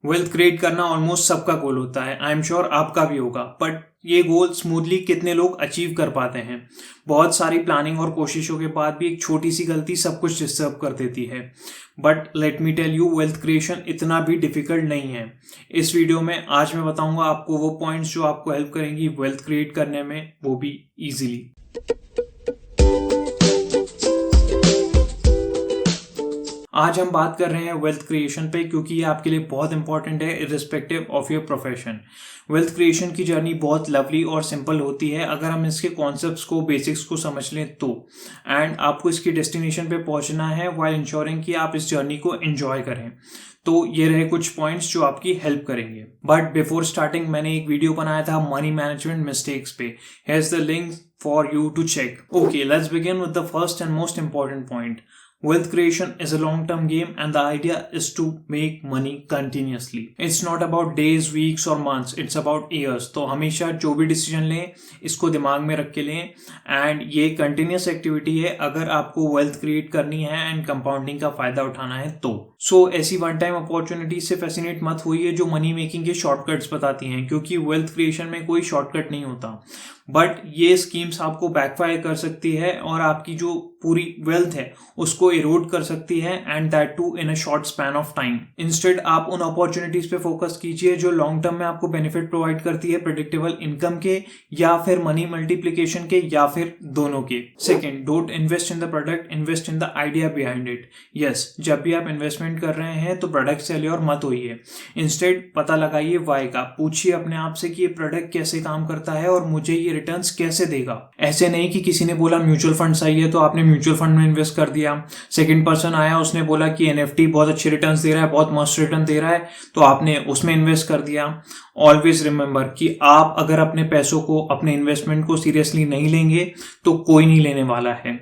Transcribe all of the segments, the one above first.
Wealth create करना almost सबका गोल होता है। आई एम श्योर आपका भी होगा, बट ये गोल स्मूथली कितने लोग अचीव कर पाते हैं? बहुत सारी प्लानिंग और कोशिशों के बाद भी एक छोटी सी गलती सब कुछ डिस्टर्ब कर देती है। But let me tell you, wealth creation इतना भी डिफिकल्ट नहीं है। इस वीडियो में आज मैं बताऊंगा आपको वो पॉइंट्स जो आपको हेल्प करेंगी वेल्थ क्रिएट करने में, वो भी इजीली। आज हम बात कर रहे हैं वेल्थ क्रिएशन पे, क्योंकि ये आपके लिए बहुत इंपॉर्टेंट है irrespective of your profession. Wealth creation की जर्नी बहुत लवली और सिंपल होती है अगर हम इसके कॉन्सेप्ट्स को, बेसिक्स को समझ लें तो। एंड आपको इसकी डेस्टिनेशन पे पहुंचना है व्हाइल इंश्योरिंग कि आप इस जर्नी को एंजॉय करें। तो ये रहे कुछ पॉइंट्स जो आपकी हेल्प करेंगे। बट बिफोर स्टार्टिंग मैंने एक वीडियो बनाया था मनी मैनेजमेंट मिस्टेक्स पे। Here is the link for you to check. Okay, let's begin with the first and most important point. Wealth creation is a long-term game and the idea is to make money continuously. It's not about days, weeks or months. It's about years. तो हमेशा जो भी decision लें इसको दिमाग में रख के लें। एंड ये कंटिन्यूस एक्टिविटी है अगर आपको वेल्थ क्रिएट करनी है एंड कंपाउंडिंग का फायदा उठाना है तो। ऐसी वन टाइम अपॉर्चुनिटी से फैसिनेट मत होइए जो मनी मेकिंग के शॉर्टकट्स बताती हैं, क्योंकि वेल्थ क्रिएशन में कोई शॉर्टकट नहीं होता। बट ये स्कीम्स आपको बैकफायर कर सकती है और आपकी जो पूरी वेल्थ है उसको इरोड कर सकती है, and that too in a short span of time. Instead आप उन अपॉर्चुनिटीज पे फोकस कीजिए जो लॉन्ग टर्म में आपको बेनिफिट प्रोवाइड करती है, प्रेडिक्टेबल इनकम के या फिर मनी मल्टीप्लीकेशन के या फिर दोनों के। Second, don't invest in the product, invest in the idea behind it. Yes, जब भी आप इन्वेस्टमेंट कर रहे हैं तो प्रोडक्ट से और मत होइए। इंस्टेड पता लगाइए वाई का, पूछिए अपने आप से कि ये प्रोडक्ट कैसे काम करता है और मुझे ये रिटर्न्स कैसे देगा। ऐसे नहीं कि किसी ने बोला म्यूचुअल फंड सही है तो आपने म्यूचुअल फंड में इन्वेस्ट कर दिया। सेकंड पर्सन आया, उसने बोला कि एनएफटी बहुत अच्छे रिटर्न्स दे रहा है, बहुत मस्त रिटर्न दे रहा है, तो आपने उसमें इन्वेस्ट कर दिया। ऑलवेज रिमेंबर कि आप अगर अपने पैसों को, अपने इन्वेस्टमेंट को सीरियसली नहीं लेंगे तो कोई नहीं लेने वाला है।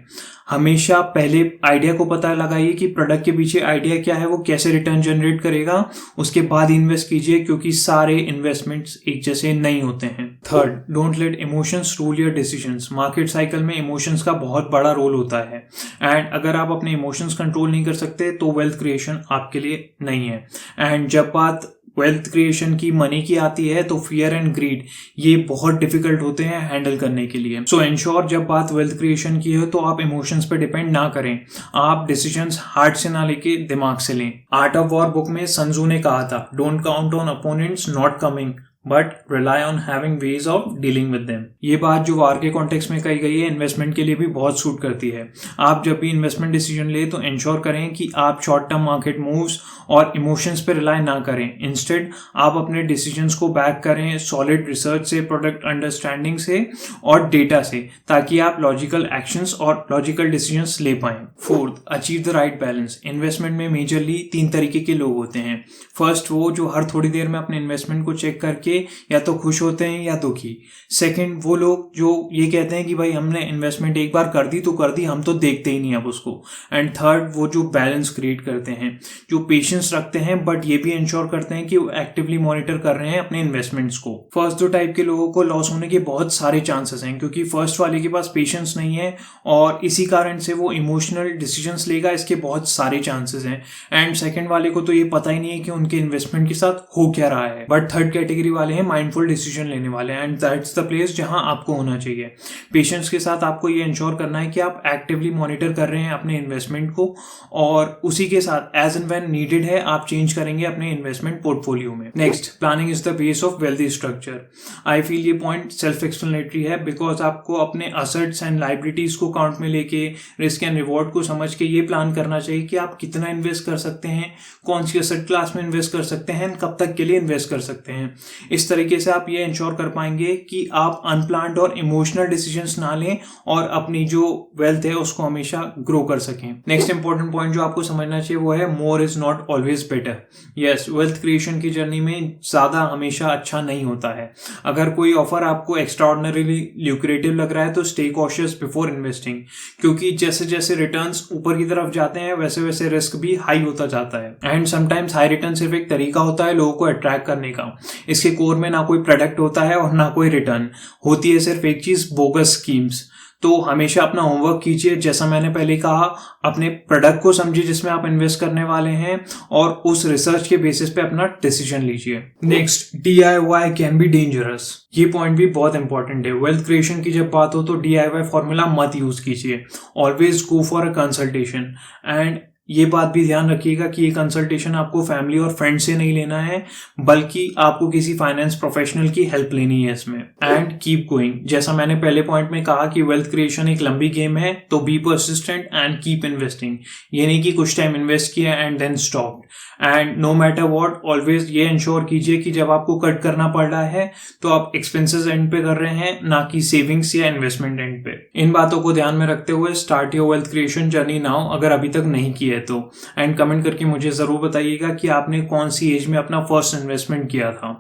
हमेशा पहले आइडिया को पता लगाइए कि प्रोडक्ट के पीछे आइडिया क्या है, वो कैसे रिटर्न जनरेट करेगा, उसके बाद इन्वेस्ट कीजिए, क्योंकि सारे इन्वेस्टमेंट्स एक जैसे नहीं होते हैं। Third, don't let emotions rule your decisions. Market cycle में इमोशंस का बहुत बड़ा रोल होता है, एंड अगर आप अपने इमोशंस कंट्रोल नहीं कर सकते तो वेल्थ क्रिएशन आपके लिए नहीं है। एंड जब बात वेल्थ क्रिएशन की, मनी की आती है तो फियर एंड ग्रीड ये बहुत डिफिकल्ट होते हैं हैंडल करने के लिए। सो एंश्योर जब बात वेल्थ क्रिएशन की है तो आप इमोशंस पे डिपेंड ना करें। आप डिसीजंस हार्ट से ना लेके दिमाग से लें। आर्ट ऑफ वॉर बुक में संजू ने कहा था, don't count on opponents not coming but rely on having ways of dealing with them. ये बात जो वार के कॉन्टेक्स्ट में कही गई है इन्वेस्टमेंट के लिए भी बहुत सूट करती है। आप जब भी इन्वेस्टमेंट डिसीजन ले तो इंश्योर करें कि आप शॉर्ट टर्म मार्केट मूव्स और इमोशंस पे रिलाई ना करें। इंस्टेड आप अपने डिसीजंस को बैक करें सॉलिड रिसर्च से, प्रोडक्ट अंडरस्टैंडिंग से और डेटा से, ताकि आप लॉजिकल एक्शंस और लॉजिकल डिसीजंस ले पाएं। Fourth, achieve the right balance. Investment में मेजरली 3 तरीके के लोग होते हैं। फर्स्ट, वो जो हर थोड़ी देर में अपने इन्वेस्टमेंट को चेक करके या तो खुश होते हैं या दुखी। सेकंड, वो लोग जो ये कहते हैं कि भाई हमने इन्वेस्टमेंट एक बार कर दी तो कर दी, हम तो देखते ही नहीं अब उसको। एंड थर्ड, वो जो बैलेंस क्रिएट करते हैं, जो पेशेंस रखते हैं बट ये भी इंश्योर करते हैं कि वो एक्टिवली मॉनिटर कर रहे हैं अपने इन्वेस्टमेंट्स को। फर्स्ट 2 टाइप के लोगों को लॉस होने के बहुत सारे चांसेस हैं, क्योंकि फर्स्ट वाले के पास पेशेंस नहीं है और इसी कारण से वो इमोशनल डिसीजंस लेगा, इसके बहुत सारे चांसेस हैं। एंड सेकंड वाले को तो ये पता ही नहीं है कि उनके इन्वेस्टमेंट के साथ हो क्या रहा है। बट थर्ड कैटेगरी वाले हैं माइंडफुल डिसीजन लेने वाले, एंड दैट्स द प्लेस जहां आपको होना चाहिए। पेशेंस के साथ आपको ये इंश्योर करना है कि आप एक्टिवली मॉनिटर कर रहे हैं अपने इन्वेस्टमेंट को, और उसी के साथ एज एंड व्हेन नीडेड है आप चेंज करेंगे अपने इन्वेस्टमेंट पोर्टफोलियो में। Next, planning is the base of wealthy structure. I feel ये पॉइंट सेल्फ एक्सप्लेनेटरी है, बिकॉज आपको अपने असेट्स एंड लाइबिलिटीज को काउंट में लेके, रिस्क एंड रिवॉर्ड को समझ के ये प्लान करना चाहिए कि आप कितना इन्वेस्ट कर सकते हैं, कौन सी असेट क्लास में इन्वेस्ट कर सकते हैं, कब तक के लिए इन्वेस्ट कर सकते हैं। इस तरीके से आप ये इंश्योर कर पाएंगे कि आप अनप्लान्ड और इमोशनल डिसीजंस ना लें और अपनी जो वेल्थ है उसको हमेशा ग्रो कर सकें। नेक्स्ट इंपॉर्टेंट पॉइंट जो आपको समझना चाहिए वो है more is not always better. Yes, wealth creation की जर्नी में ज्यादा हमेशा अच्छा नहीं होता है। अगर कोई ऑफर आपको एक्स्ट्राऑर्डिनरीली ल्यूक्रेटिव लग रहा है तो स्टे कॉशियस बिफोर इन्वेस्टिंग, क्योंकि जैसे जैसे रिटर्न्स ऊपर की तरफ जाते हैं वैसे वैसे रिस्क भी हाई होता जाता है। एंड समटाइम्स हाई रिटर्न सिर्फ एक तरीका होता है लोगों को अट्रैक्ट करने का। इसके कोर में ना कोई प्रोडक्ट होता है और ना कोई रिटर्न होती है, सिर्फ एक चीज, बोगस स्कीम्स। तो हमेशा अपना होमवर्क कीजिए, जैसा मैंने पहले कहा, अपने प्रोडक्ट को समझिए जिसमें आप इन्वेस्ट करने वाले हैं और उस रिसर्च के बेसिस पे अपना डिसीजन लीजिए। Next, DIY can be dangerous. ये पॉइंट भी बहुत इंपॉर्टेंट है। वेल्थ क्रिएशन की जब बात हो तो DIY फॉर्मूला मत यूज कीजिए, always go for a consultation. And ये बात भी ध्यान रखिएगा कि ये कंसल्टेशन आपको फैमिली और फ्रेंड से नहीं लेना है, बल्कि आपको किसी फाइनेंस प्रोफेशनल की हेल्प लेनी है इसमें। एंड कीप गोइंग, जैसा मैंने पहले पॉइंट में कहा कि वेल्थ क्रिएशन एक लंबी गेम है, तो be persistent and keep investing. ये नहीं कि कुछ टाइम इन्वेस्ट किया and then stop. And no matter what, always ये इंश्योर कीजिए कि जब आपको कट करना पड़ रहा है तो आप एक्सपेंसेस एंड पे कर रहे हैं, ना कि सेविंग्स या इन्वेस्टमेंट एंड पे। इन बातों को ध्यान में रखते हुए start your wealth creation journey now, अगर अभी तक नहीं की है तो। एंड कमेंट करके मुझे जरूर बताइएगा कि आपने कौन सी एज में अपना फर्स्ट इन्वेस्टमेंट किया था।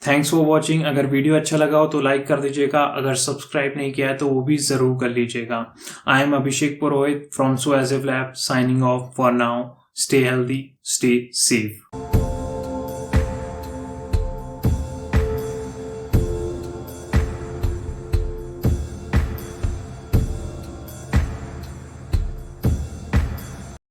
Thanks for watching. अगर वीडियो अच्छा लगा हो तो लाइक कर दीजिएगा, अगर सब्सक्राइब नहीं किया है तो वो भी जरूर कर लीजिएगा। I am Abhishek Purohit from सोएसिव lab, signing off for now. Stay healthy, stay safe.